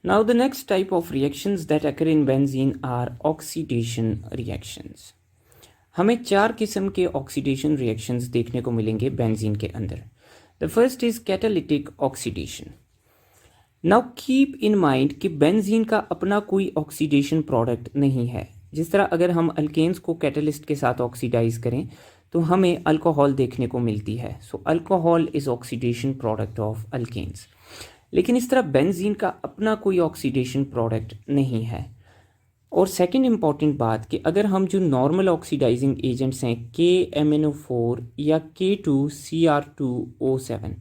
Now the next type of reactions that occur in benzene are oxidation reactions. हमें 4 किस्म के oxidation reactions देखने को मिलेंगे बेंजीन के अंदर. The first is catalytic oxidation. Now keep in mind कि बेंजीन का अपना कोई ऑक्सीडेशन प्रोडक्ट नहीं है. जिस तरह अगर हम अल्केन्स को कैटलिस्ट के साथ ऑक्सीडाइज करें तो हमें अल्कोहल देखने को मिलती है. So alcohol is oxidation product of alkenes. लेकिन इस तरह बेंजीन का अपना कोई ऑक्सीडेशन प्रोडक्ट नहीं है. और सेकंड इम्पॉर्टेंट बात कि अगर हम जो नॉर्मल ऑक्सीडाइजिंग एजेंट्स हैं KMnO4 या K2Cr2O7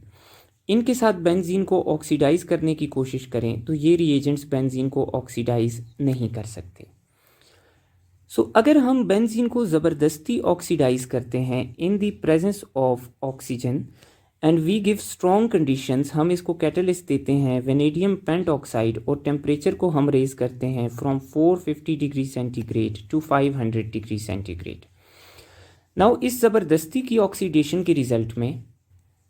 इनके साथ बेंजीन को ऑक्सीडाइज करने की कोशिश करें तो ये रिएजेंट्स बेंजीन को ऑक्सीडाइज नहीं कर सकते. सो अगर हम बेंजीन को ज़बरदस्ती ऑक्सीडाइज करते हैं in the presence of oxygen and we give strong conditions, हम इसको कैटलिस्ट देते हैं वेनेडियम पेंटऑक्साइड और टेम्परेचर को हम रेज करते हैं from 450 degree centigrade to 500 degree centigrade. Now इस ज़बरदस्ती की ऑक्सीडेशन के रिजल्ट में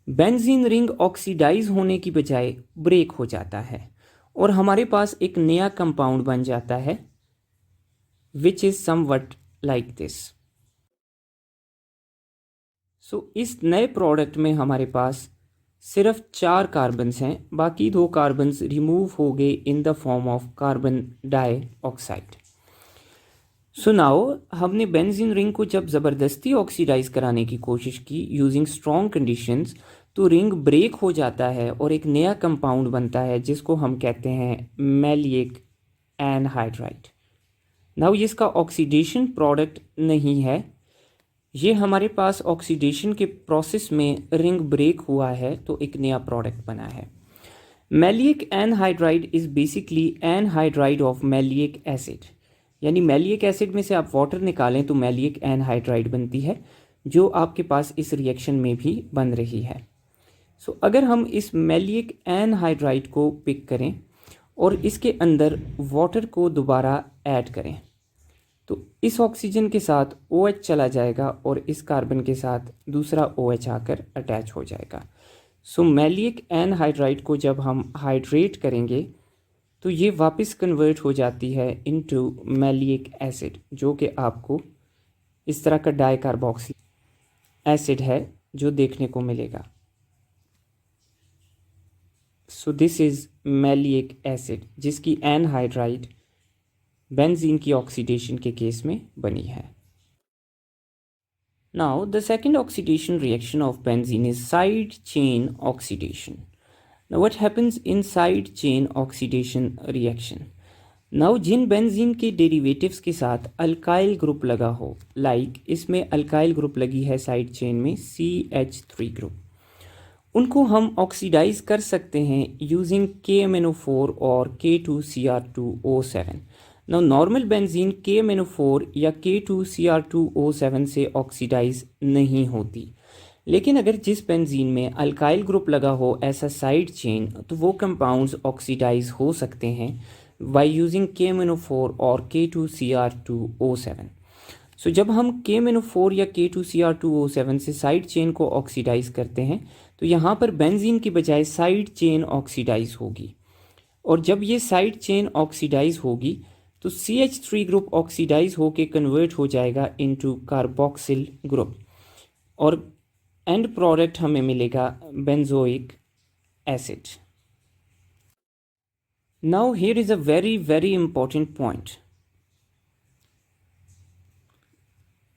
बेंजीन रिंग ऑक्सीडाइज होने की बजाय ब्रेक हो जाता है और हमारे पास एक नया कंपाउंड बन जाता है which is somewhat like this. So इस नए प्रोडक्ट में हमारे पास सिर्फ 4 कार्बन्स हैं, बाकी 2 कार्बन्स रिमूव हो गए इन the form of carbon dioxide. So now हमने बेंजीन रिंग को जब ज़बरदस्ती ऑक्सीडाइज कराने की कोशिश की यूजिंग स्ट्रॉन्ग कंडीशंस तो रिंग ब्रेक हो जाता है और एक नया कंपाउंड बनता है जिसको हम कहते हैं मैलिक एनहाइड्राइड. नाउ ये इसका ऑक्सीडेशन प्रोडक्ट नहीं है, ये हमारे पास ऑक्सीडेशन के प्रोसेस में रिंग ब्रेक हुआ है तो एक नया प्रोडक्ट बना है. Maleic anhydride is basically anhydride of maleic acid. यानी मैलिक एसिड में से आप वाटर निकालें तो मैलिक एनहाइड्राइड बनती है जो आपके पास इस रिएक्शन में भी बन रही है. सो अगर हम इस मैलिक एनहाइड्राइड को पिक करें और इसके अंदर वाटर को दोबारा ऐड करें तो इस ऑक्सीजन के साथ OH चला जाएगा और इस कार्बन के साथ दूसरा OH आकर अटैच हो जाएगा. सो मैलिक एनहाइड्राइड को जब हम हाइड्रेट करेंगे तो ये वापस कन्वर्ट हो जाती है इनटू मैलिक एसिड जो कि आपको इस तरह का डाइकार्बोक्सिलिक एसिड है जो देखने को मिलेगा. So this is maleic acid जिसकी एनहाइड्राइड बेंजीन की ऑक्सीडेशन के केस में बनी है. Now the second oxidation reaction of benzene is side chain oxidation. Now what happens in side chain oxidation reaction. Now जिन बेंजीन के डेरिवेटिव्स के साथ अल्काइल ग्रुप लगा हो, लाइक इसमें अल्काइल ग्रुप लगी है साइड चेन में CH3 ग्रुप, उनको हम ऑक्सीडाइज कर सकते हैं यूजिंग KMnO4 और K2Cr2O7. Now normal benzene KMnO4 या K2Cr2O7 से ऑक्सीडाइज नहीं होती, लेकिन अगर जिस बेंजीन में अल्काइल ग्रुप लगा हो ऐसा साइड चेन तो वो कंपाउंड्स ऑक्सीडाइज हो सकते हैं बाय यूजिंग KMnO4 और K2Cr2O7. सो जब हम KMnO4 या K2Cr2O7 से साइड चेन को ऑक्सीडाइज करते हैं तो यहाँ पर बेंजीन की बजाय साइड चेन ऑक्सीडाइज होगी और जब ये साइड चेन ऑक्सीडाइज होगी तो CH3 ग्रुप ऑक्सीडाइज होके कन्वर्ट हो जाएगा इनटू कार्बोक्सिल ग्रुप और एंड प्रोडक्ट हमें मिलेगा benzoic acid. Now here is a very very important point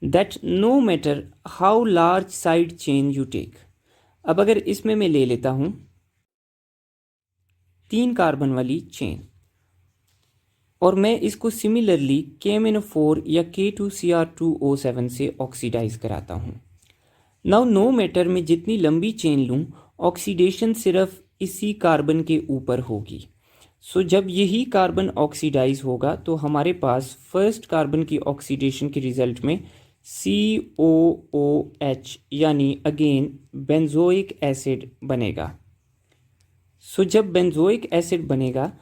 that no matter how large side chain you take. अब अगर इसमें मैं ले लेता हूँ 3 कार्बन वाली चेन और मैं इसको सिमिलरली KMnO4 या K2Cr2O7 से ऑक्सीडाइज कराता हूँ. नाउ नो मैटर में जितनी लंबी चेन लूँ ऑक्सीडेशन सिर्फ इसी कार्बन के ऊपर होगी. सो जब यही कार्बन ऑक्सीडाइज होगा तो हमारे पास फर्स्ट कार्बन की ऑक्सीडेशन के रिजल्ट में COOH यानी अगेन बेंजोइक एसिड बनेगा. सो जब बेंजोइक एसिड बनेगा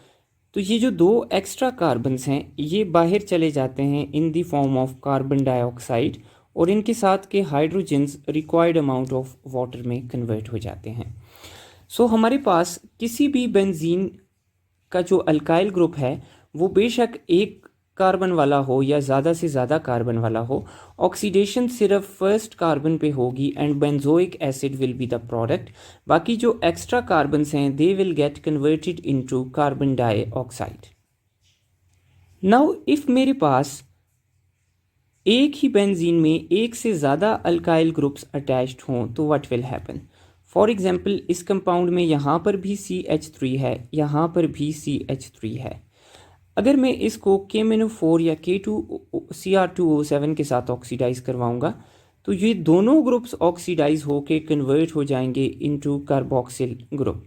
तो ये जो 2 एक्स्ट्रा कार्बन्स हैं ये बाहर चले जाते हैं in the form of carbon dioxide और इनके साथ के hydrogens required amount of water में कन्वर्ट हो जाते हैं. सो हमारे पास किसी भी बेंजीन का जो अल्काइल ग्रुप है वो बेशक एक कार्बन वाला हो या ज़्यादा से ज़्यादा कार्बन वाला हो, ऑक्सीडेशन सिर्फ फर्स्ट कार्बन पे होगी and benzoic acid will be the product. बाकी जो एक्स्ट्रा कार्बन्स हैं they will get converted into carbon dioxide. Now if मेरे पास एक ही बेंजीन में एक से ज़्यादा अल्काइल ग्रुप्स अटैच्ड हों तो what will happen. For example इस कंपाउंड में यहाँ पर भी CH3 है, यहाँ पर भी CH3 है। अगर मैं इसको KMnO4 या K2Cr2O7 के साथ ऑक्सीडाइज करवाऊंगा तो ये दोनों ग्रुप्स ऑक्सीडाइज होके कन्वर्ट हो जाएंगे इनटू कार्बोक्सिल ग्रुप।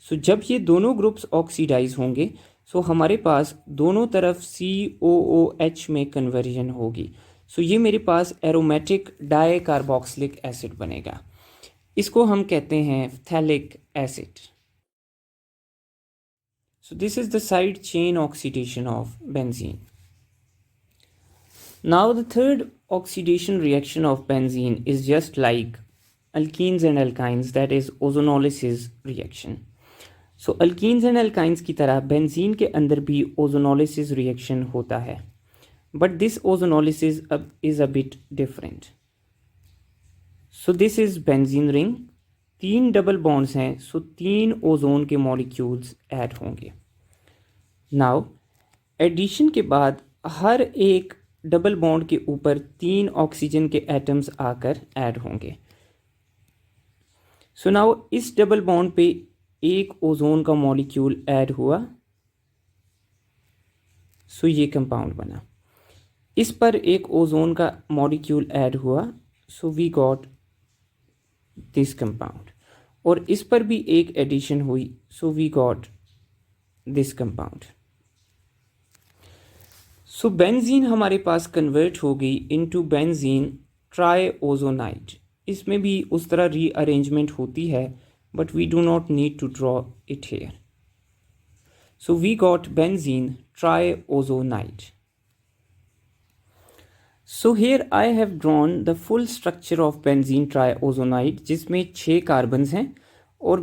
सो जब ये दोनों ग्रुप्स ऑक्सीडाइज होंगे सो हमारे पास दोनों तरफ COOH में कन्वर्जन होगी। सो ये मेरे पास एरोमेटिक डाई कार्बोक्सिलिक एसिड बनेगा। इसको हम कहते हैं phthalic acid. So this is the side chain oxidation of benzene. Now the third oxidation reaction of benzene is just like alkenes and alkynes, that is ozonolysis reaction. So alkenes and alkynes की तरह benzene के अंदर भी ozonolysis reaction होता है, but this ozonolysis is a bit different. So this is benzene ring, 3 double bonds हैं, सो 3 ozone के molecules add होंगे। नाउ एडिशन के बाद हर एक डबल बॉन्ड के ऊपर 3 ऑक्सीजन के एटम्स आकर ऐड होंगे। सो नाउ इस डबल बॉन्ड पे एक ओजोन का मॉलिक्यूल ऐड हुआ, सो ये कंपाउंड बना। इस पर एक ओजोन का मॉलिक्यूल ऐड हुआ, so we got this compound. और इस पर भी एक एडिशन हुई, so we got this compound. So benzene हमारे पास कन्वर्ट हो गई इनटू बेंजीन ट्राइओजोनाइड। इसमें भी उस तरह रीअरेंजमेंट होती है, but we do not need to draw it here. So we got benzene triozonide. So here I have drawn the full structure of benzene triozonide, जिसमें 6 कार्बन्स हैं और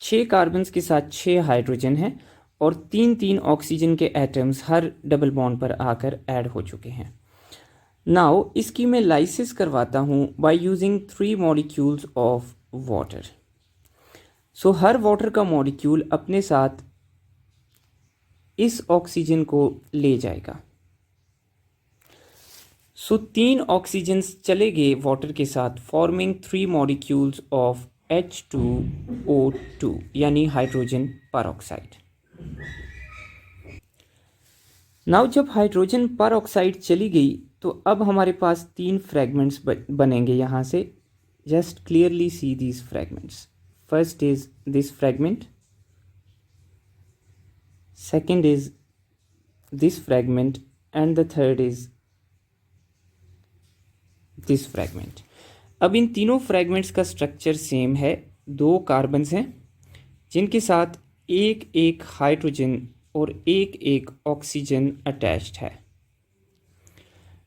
6 कार्बन्स के साथ 6 हाइड्रोजन हैं और 3 ऑक्सीजन के एटम्स हर डबल बॉन्ड पर आकर ऐड हो चुके हैं। नाउ इसकी मैं लाइसिस करवाता हूँ by using 3 molecules of water. So her water का मॉलिक्यूल अपने साथ इस ऑक्सीजन को ले जाएगा। सो 3 ऑक्सीजन्स चले गए वाटर के साथ, फॉर्मिंग 3 मॉलिक्यूल्स ऑफ H2O2 यानी हाइड्रोजन परऑक्साइड। नाउ जब हाइड्रोजन परऑक्साइड चली गई तो अब हमारे पास 3 फ्रैगमेंट्स बनेंगे यहाँ से। Just clearly see these fragments. First is this fragment, second is this fragment and the third is this fragment. अब इन तीनों फ्रैगमेंट्स का स्ट्रक्चर सेम है। 2 कार्बन्स हैं जिनके साथ एक हाइड्रोजन और एक ऑक्सीजन अटैच्ड है।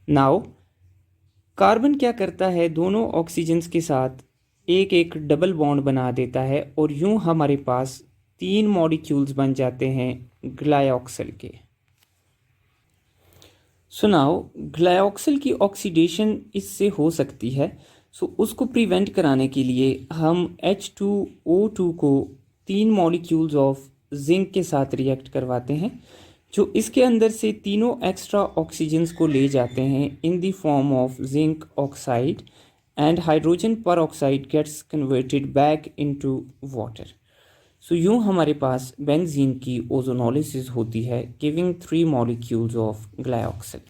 नाउ कार्बन क्या करता है, दोनों ऑक्सीजन्स के साथ एक डबल बॉन्ड बना देता है और यूं हमारे पास 3 मॉलिक्यूल्स बन जाते हैं ग्लाइऑक्सिल के। सो नाउ ग्लाइऑक्सिल की ऑक्सीडेशन इससे हो सकती है, सो उसको प्रिवेंट कराने के लिए हम H2O2 को 3 मॉलिक्यूल्स ऑफ जिंक के साथ रिएक्ट करवाते हैं, जो इसके अंदर से तीनों एक्स्ट्रा ऑक्सीजन्स को ले जाते हैं in the form of zinc oxide and hydrogen peroxide gets converted back into water. So यूँ हमारे पास बेंजीन की ओजोनोलिसिस होती है, giving 3 molecules of glyoxal.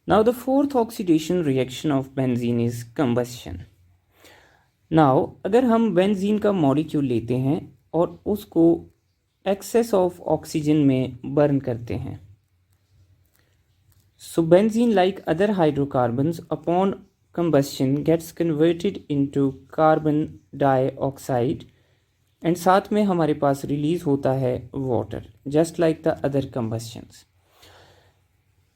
Now the fourth oxidation reaction of benzene is combustion. Now अगर हम benzene का molecule लेते हैं और उसको एक्सेस ऑफ ऑक्सीजन में बर्न करते हैं, so benzene like other hydrocarbons upon combustion gets converted into carbon dioxide and साथ में हमारे पास रिलीज होता है water, just like the other combustions.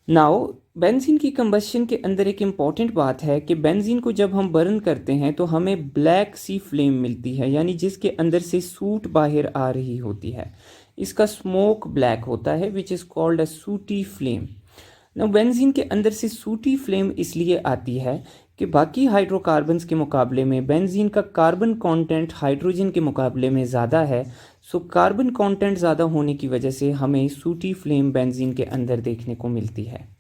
Now benzene की कंबस्शन के अंदर एक इम्पॉर्टेंट बात है कि बेंजीन को जब हम बर्न करते हैं तो हमें ब्लैक सी फ्लेम मिलती है, यानी जिसके अंदर से सूट बाहर आ रही होती है। इसका स्मोक ब्लैक होता है विच इज़ कॉल्ड अ सूटी फ्लेम। ना बेंजीन के अंदर से सूटी फ्लेम इसलिए आती है कि बाकी हाइड्रोकार्बन्स के मुकाबले में बेंजीन का कार्बन कंटेंट हाइड्रोजन के मुकाबले में ज़्यादा है। सो कार्बन कंटेंट ज़्यादा होने की वजह से हमें सूटी फ्लेम बेंजीन के अंदर देखने को मिलती है।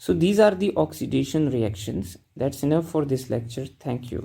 So these are the oxidation reactions. That's enough for this lecture. Thank you.